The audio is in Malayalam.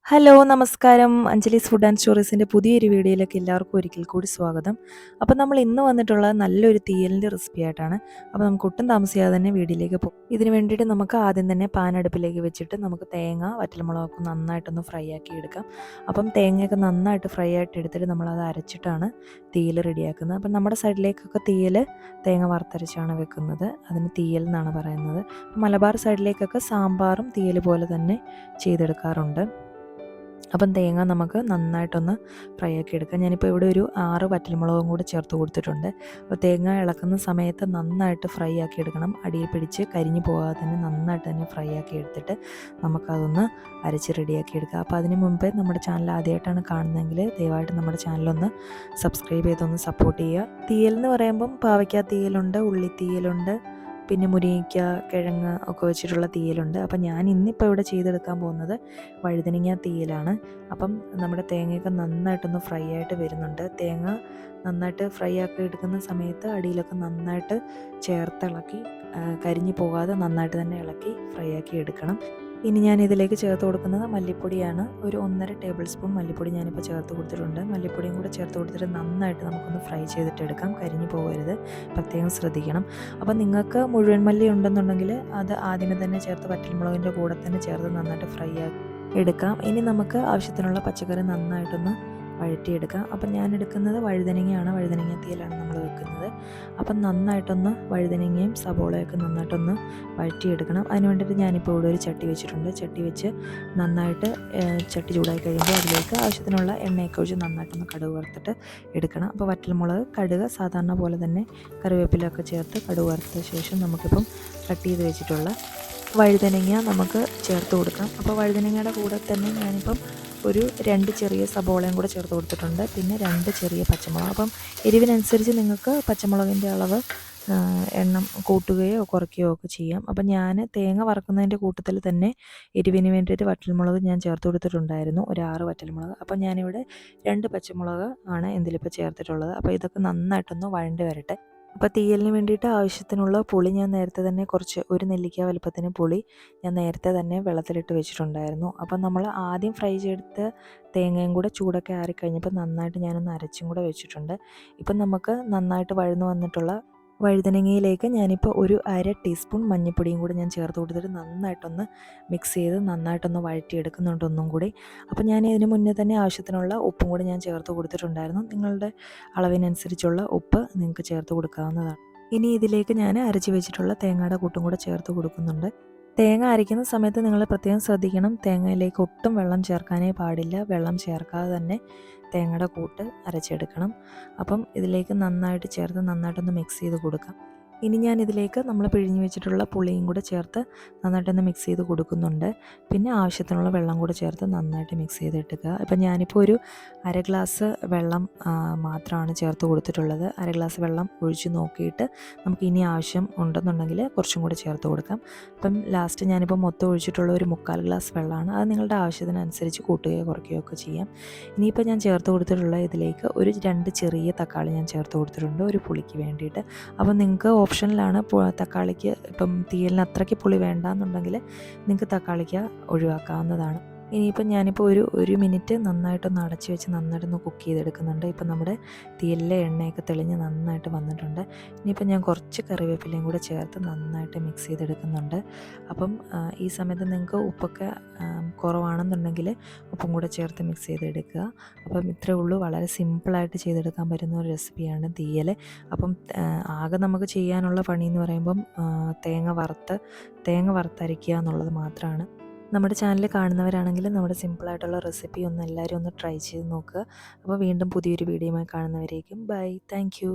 ഹലോ നമസ്കാരം. അഞ്ജലീസ് ഫുഡ് ആൻഡ് സ്റ്റോറീസിൻ്റെ പുതിയൊരു വീഡിയോയിലേക്ക് എല്ലാവർക്കും ഒരിക്കൽ കൂടി സ്വാഗതം. അപ്പോൾ നമ്മൾ ഇന്ന് വന്നിട്ടുള്ളത് നല്ലൊരു തീയലിൻ്റെ റെസിപ്പി ആയിട്ടാണ്. അപ്പോൾ നമുക്ക് ഒട്ടും താമസിയാതെ തന്നെ വീഡിയോയിലേക്ക് പോകും. ഇതിന് വേണ്ടിയിട്ട് നമുക്ക് ആദ്യം തന്നെ പാൻ അടുപ്പിലേക്ക് വെച്ചിട്ട് നമുക്ക് തേങ്ങ വറ്റൽമുളകൊക്കെ നന്നായിട്ടൊന്ന് ഫ്രൈ ആക്കി എടുക്കാം. അപ്പം തേങ്ങയൊക്കെ നന്നായിട്ട് ഫ്രൈ ആയിട്ട് എടുത്തിട്ട് നമ്മളത് അരച്ചിട്ടാണ് തീയൽ റെഡിയാക്കുന്നത്. അപ്പം നമ്മുടെ സൈഡിലേക്കൊക്കെ തേങ്ങ വറുത്തരച്ചാണ് വെക്കുന്നത്. അതിന് തീയൽ എന്നാണ് പറയുന്നത്. മലബാർ സൈഡിലേക്കൊക്കെ സാമ്പാറും തീയൽ പോലെ തന്നെ ചെയ്തെടുക്കാറുണ്ട്. അപ്പം തേങ്ങ നമുക്ക് നന്നായിട്ടൊന്ന് ഫ്രൈ ആക്കി എടുക്കാം. ഞാനിപ്പോൾ ഇവിടെ ഒരു 6 വറ്റൽമുളകും കൂടി ചേർത്ത് കൊടുത്തിട്ടുണ്ട്. അപ്പോൾ തേങ്ങ ഇളക്കുന്ന സമയത്ത് നന്നായിട്ട് ഫ്രൈ ആക്കി എടുക്കണം. അടിയിൽ പിടിച്ച് കരിഞ്ഞു പോകാതെ തന്നെ നന്നായിട്ട് തന്നെ ഫ്രൈ ആക്കി എടുത്തിട്ട് നമുക്കതൊന്ന് അരച്ച് റെഡിയാക്കി എടുക്കാം. അപ്പോൾ അതിന് മുമ്പേ നമ്മുടെ ചാനൽ ആദ്യമായിട്ടാണ് കാണുന്നതെങ്കിൽ ദയവായിട്ട് നമ്മുടെ ചാനലൊന്ന് സബ്സ്ക്രൈബ് ചെയ്തൊന്ന് സപ്പോർട്ട് ചെയ്യുക. തീയൽ എന്ന് പറയുമ്പം പാവയ്ക്ക തീയലുണ്ട്, ഉള്ളി തീയലുണ്ട്, പിന്നെ മുരിങ്ങയ്ക്ക, കിഴങ്ങ് ഒക്കെ വെച്ചിട്ടുള്ള തീയലുണ്ട്. അപ്പം ഞാൻ ഇന്നിപ്പോൾ ഇവിടെ ചെയ്തെടുക്കാൻ പോകുന്നത് വഴുതനങ്ങ തീയലാണ്. അപ്പം നമ്മുടെ തേങ്ങയൊക്കെ നന്നായിട്ടൊന്ന് ഫ്രൈ ആയിട്ട് വരുന്നുണ്ട്. തേങ്ങ നന്നായിട്ട് ഫ്രൈ ആക്കി എടുക്കുന്ന സമയത്ത് അടിയിലൊക്കെ നന്നായിട്ട് ചേർത്തിളക്കി കരിഞ്ഞു പോകാതെ നന്നായിട്ട് തന്നെ ഇളക്കി ഫ്രൈ ആക്കി എടുക്കണം. ഇനി ഞാൻ ഇതിലേക്ക് ചേർത്ത് കൊടുക്കുന്നത് മല്ലിപ്പൊടിയാണ്. ഒരു 1.5 ടേബിൾ സ്പൂൺ മല്ലിപ്പൊടി ഞാനിപ്പോൾ ചേർത്ത് കൊടുത്തിട്ടുണ്ട്. മല്ലിപ്പൊടിയും കൂടെ ചേർത്ത് കൊടുത്തിട്ട് നന്നായിട്ട് നമുക്കൊന്ന് ഫ്രൈ ചെയ്തിട്ടെടുക്കാം. കരിഞ്ഞു പോകരുത്, പ്രത്യേകം ശ്രദ്ധിക്കണം. അപ്പോൾ നിങ്ങൾക്ക് മുഴുവൻ മല്ലി ഉണ്ടെന്നുണ്ടെങ്കിൽ അത് ആദ്യമേ തന്നെ ചേർത്ത് വറ്റൽമുളകിൻ്റെ കൂടെ തന്നെ ചേർത്ത് നന്നായിട്ട് ഫ്രൈ ആക്കി എടുക്കാം. ഇനി നമുക്ക് ആവശ്യത്തിനുള്ള പച്ചക്കറി നന്നായിട്ടൊന്ന് വഴറ്റിയെടുക്കാം. അപ്പം ഞാൻ എടുക്കുന്നത് വഴുതനങ്ങയാണ്. വഴുതനങ്ങ തീയലാണ് നമ്മൾ വെക്കുന്നത്. അപ്പം നന്നായിട്ടൊന്ന് വഴുതനങ്ങയും സബോളയൊക്കെ നന്നായിട്ടൊന്ന് വഴറ്റിയെടുക്കണം. അതിന് വേണ്ടിയിട്ട് ഞാനിപ്പോൾ ഇവിടെ ഒരു ചട്ടി വെച്ചിട്ടുണ്ട്. ചട്ടി വെച്ച് നന്നായിട്ട് ചട്ടി ചൂടായി കഴിയുമ്പോൾ അതിലേക്ക് ആവശ്യത്തിനുള്ള എണ്ണയൊക്കെ ഒഴിച്ച് നന്നായിട്ടൊന്ന് കടുക് വറുത്തിട്ട് എടുക്കണം. അപ്പോൾ വറ്റൽമുളക്, കടുക് സാധാരണ പോലെ തന്നെ കറിവേപ്പിലൊക്കെ ചേർത്ത് കടുക് വറുത്ത ശേഷം നമുക്കിപ്പം കട്ട് ചെയ്ത് വെച്ചിട്ടുള്ള വഴുതനങ്ങ നമുക്ക് ചേർത്ത് കൊടുക്കാം. അപ്പോൾ വഴുതനങ്ങയുടെ കൂടെ തന്നെ ഞാനിപ്പം ഒരു 2 ചെറിയ സബോളയും കൂടെ ചേർത്ത് കൊടുത്തിട്ടുണ്ട്. പിന്നെ 2 ചെറിയ പച്ചമുളക്. അപ്പം എരിവിനനുസരിച്ച് നിങ്ങൾക്ക് പച്ചമുളകിൻ്റെ അളവ് എണ്ണം കൂട്ടുകയോ കുറയ്ക്കുകയോ ഒക്കെ ചെയ്യാം. അപ്പം ഞാൻ തേങ്ങ വറക്കുന്നതിൻ്റെ കൂട്ടത്തിൽ തന്നെ എരിവിന് വേണ്ടിയിട്ട് വറ്റൽമുളക് ഞാൻ ചേർത്ത് കൊടുത്തിട്ടുണ്ടായിരുന്നു, ഒരു 6 വറ്റൽമുളക്. അപ്പം ഞാനിവിടെ 2 പച്ചമുളക് ആണ് ഇതിലിപ്പോൾ ചേർത്തിട്ടുള്ളത്. അപ്പോൾ ഇതൊക്കെ നന്നായിട്ടൊന്ന് വഴണ്ട് വരട്ടെ. അപ്പോൾ തീയലിന് വേണ്ടിയിട്ട് ആവശ്യത്തിനുള്ള പുളി ഞാൻ നേരത്തെ തന്നെ ഒരു നെല്ലിക്ക വലുപ്പത്തിന് പുളി ഞാൻ നേരത്തെ തന്നെ വെള്ളത്തിലിട്ട് വെച്ചിട്ടുണ്ടായിരുന്നു. അപ്പം നമ്മൾ ആദ്യം ഫ്രൈ ചെയ്തെടുത്ത തേങ്ങയും കൂടെ ചൂടൊക്കെ ആറിക്കഴിഞ്ഞപ്പോൾ നന്നായിട്ട് ഞാനൊന്ന് അരച്ചും കൂടെ വെച്ചിട്ടുണ്ട്. ഇപ്പം നമുക്ക് നന്നായിട്ട് വഴന്നു വന്നിട്ടുള്ള വഴുതനങ്ങയിലേക്ക് ഞാനിപ്പോൾ ഒരു 1/2 ടീസ്പൂൺ മഞ്ഞൾപ്പൊടിയും കൂടി ഞാൻ ചേർത്ത് കൊടുത്തിട്ട് നന്നായിട്ടൊന്ന് മിക്സ് ചെയ്ത് നന്നായിട്ടൊന്ന് വഴറ്റിയെടുക്കുന്നുണ്ട് ഒന്നും കൂടി. അപ്പോൾ ഞാൻ ഇതിന് മുന്നേ തന്നെ ആവശ്യത്തിനുള്ള ഉപ്പും കൂടി ഞാൻ ചേർത്ത് കൊടുത്തിട്ടുണ്ടായിരുന്നു. നിങ്ങളുടെ അളവിനനുസരിച്ചുള്ള ഉപ്പ് നിങ്ങൾക്ക് ചേർത്ത് കൊടുക്കാവുന്നതാണ്. ഇനി ഇതിലേക്ക് ഞാൻ അരച്ച് വെച്ചിട്ടുള്ള തേങ്ങയുടെ കൂട്ടും കൂടെ ചേർത്ത് കൊടുക്കുന്നുണ്ട്. തേങ്ങ അരയ്ക്കുന്ന സമയത്ത് നിങ്ങൾ പ്രത്യേകം ശ്രദ്ധിക്കണം, തേങ്ങയിലേക്ക് ഒട്ടും വെള്ളം ചേർക്കാനേ പാടില്ല. വെള്ളം ചേർക്കാതെ തന്നെ തേങ്ങയുടെ കൂട്ട് അരച്ചെടുക്കണം. അപ്പം ഇതിലേക്ക് നന്നായിട്ട് ചേർത്ത് നന്നായിട്ടൊന്ന് മിക്സ് ചെയ്ത് കൊടുക്കാം. ഇനി ഞാൻ ഇതിലേക്ക് നമ്മൾ പിഴിഞ്ഞ് വെച്ചിട്ടുള്ള പുളിയും കൂടെ ചേർത്ത് നന്നായിട്ടൊന്ന് മിക്സ് ചെയ്ത് കൊടുക്കുന്നുണ്ട്. പിന്നെ ആവശ്യത്തിനുള്ള വെള്ളം കൂടെ ചേർത്ത് നന്നായിട്ട് മിക്സ് ചെയ്തെടുക്കുക. ഇപ്പം ഞാനിപ്പോൾ ഒരു 1/2 ഗ്ലാസ് വെള്ളം മാത്രമാണ് ചേർത്ത് കൊടുത്തിട്ടുള്ളത്. 1/2 ഗ്ലാസ് വെള്ളം ഒഴിച്ച് നോക്കിയിട്ട് നമുക്ക് ഇനി ആവശ്യം ഉണ്ടെന്നുണ്ടെങ്കിൽ കുറച്ചും കൂടെ ചേർത്ത് കൊടുക്കാം. അപ്പം ലാസ്റ്റ് ഞാനിപ്പോൾ മൊത്തം ഒഴിച്ചിട്ടുള്ള ഒരു 3/4 ഗ്ലാസ് വെള്ളമാണ്. അത് നിങ്ങളുടെ ആവശ്യത്തിനനുസരിച്ച് കൂട്ടുകയോ കുറയ്ക്കുകയോ ഒക്കെ ചെയ്യാം. ഇനിയിപ്പോൾ ഞാൻ ചേർത്ത് കൊടുത്തിട്ടുള്ള ഇതിലേക്ക് ഒരു 2 ചെറിയ തക്കാളി ഞാൻ ചേർത്ത് കൊടുത്തിട്ടുണ്ട്, ഒരു പുളിക്ക് വേണ്ടിയിട്ട്. അപ്പം നിങ്ങൾക്ക് ഓപ്ഷനിലാണ് തക്കാളിക്ക്. ഇപ്പം തീയലിന് അത്രയ്ക്ക് പുളി വേണ്ടാന്നുണ്ടെങ്കിൽ നിങ്ങൾക്ക് തക്കാളിക്ക് ഒഴിവാക്കാവുന്നതാണ്. ഇനിയിപ്പം ഞാനിപ്പോൾ ഒരു മിനിറ്റ് നന്നായിട്ടൊന്ന് അടച്ച് വെച്ച് നന്നായിട്ടൊന്ന് കുക്ക് ചെയ്തെടുക്കുന്നുണ്ട്. ഇപ്പം നമ്മുടെ തീയലിലെ എണ്ണയൊക്കെ തെളിഞ്ഞ് നന്നായിട്ട് വന്നിട്ടുണ്ട്. ഇനിയിപ്പം ഞാൻ കുറച്ച് കറിവേപ്പിലയും കൂടെ ചേർത്ത് നന്നായിട്ട് മിക്സ് ചെയ്തെടുക്കുന്നുണ്ട്. അപ്പം ഈ സമയത്ത് നിങ്ങൾക്ക് ഉപ്പൊക്കെ കുറവാണെന്നുണ്ടെങ്കിൽ ഉപ്പും കൂടെ ചേർത്ത് മിക്സ് ചെയ്തെടുക്കുക. അപ്പം ഇത്രയേ ഉള്ളൂ. വളരെ സിമ്പിളായിട്ട് ചെയ്തെടുക്കാൻ പറ്റുന്ന ഒരു റെസിപ്പിയാണ് തീയൽ. അപ്പം ആകെ നമുക്ക് ചെയ്യാനുള്ള പണി എന്ന് പറയുമ്പം തേങ്ങ വറുത്തരയ്ക്കുക എന്നുള്ളത് മാത്രമാണ്. നമ്മുടെ ചാനൽ കാണുന്നവരാണെങ്കിൽ നമ്മുടെ സിമ്പിളായിട്ടുള്ള റെസിപ്പി എല്ലാവരും ഒന്ന് ട്രൈ ചെയ്ത് നോക്കുക. അപ്പോൾ വീണ്ടും പുതിയൊരു വീഡിയോയുമായി കാണുന്നവരേക്കും ബൈ. Thank you.